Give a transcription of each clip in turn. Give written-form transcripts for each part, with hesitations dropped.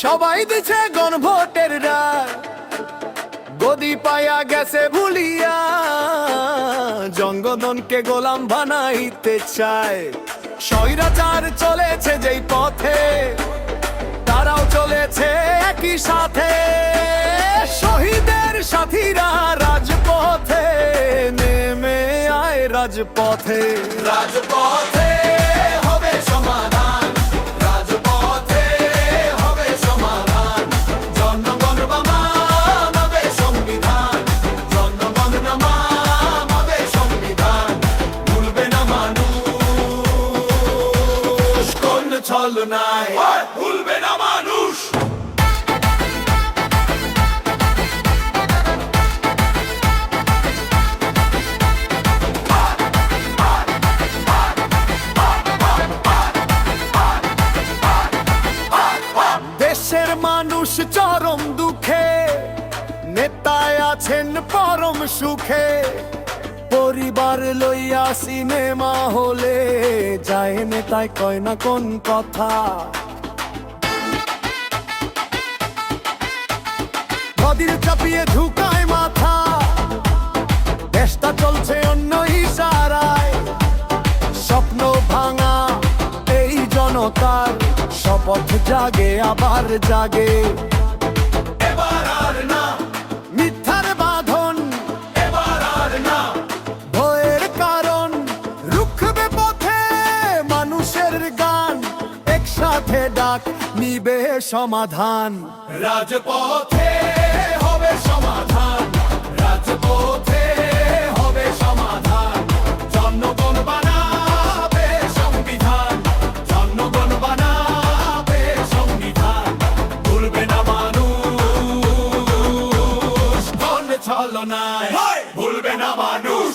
সবাই দিছে গণভোটের রায়, গদি পায়া গেছে ভুলিয়া, জঙ্গদনকে গোলাম বানাইতে চায়। স্বৈরাচার চলেছে যেই পথে, তারাও চলেছে একই সাথে। শহীদের সাথীরা রাজপথে, নেমে আয় রাজপথে। রাজপথে হবে সমাধান, রাজপথে হবে সমাধান। জনগণ মানবে সংবিধান, জনগণ মানবে সংবিধান। ভুলবে না মানুষ কোন ছলনায়, ভুলবে না মানুষ। দেশের মানুষ চরম দুঃখে, নেতায় আছেন পরম সুখে। পরিবার লইয়া সিনেমা হলে যায়, নেতায় কয় না কোন কথা। গদির চাপিয়ে ঝুঁকায় মাথা, দেশটা চলছে অন্য ইশারায়। স্বপ্ন ভাঙা এই জনতার, শপথ জাগে আবার জাগে। এবার আর না মিথ্যার বাঁধন, এবার আর না ভয়ের কারণ। রুখবে পথে মানুষের গান, একসাথে ডাক নিবে সমাধান। রাজপথে হবে সমাধান, রাজপথে হবে সমাধান। জনগণ বানাবে সংবিধান, জনগণ বানাবে সংবিধান। ভুলবে না মানুষ কোন ছলনায়, ভুলবে না মানুষ।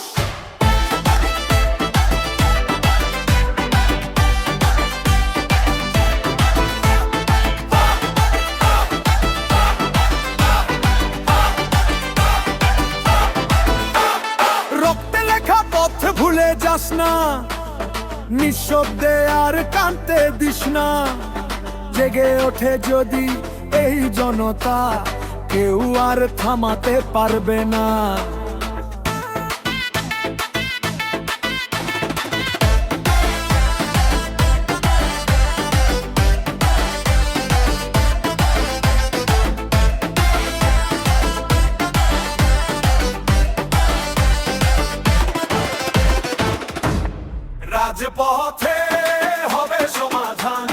রক্তে লেখা পথ ভুলে যাস না, নিঃশব্দে আর কাঁদতে দিস না। জেগে ওঠে যদি এই জনতা, কেউ আর থামাতে পারবে না। রাজপথে হবে সমাধান,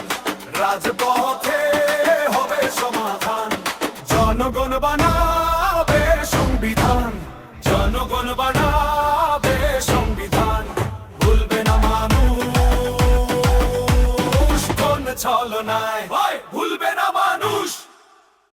রাজপথে হবে সমাধান। জনগণ বানাবে সংবিধান, জনগণ বানাবে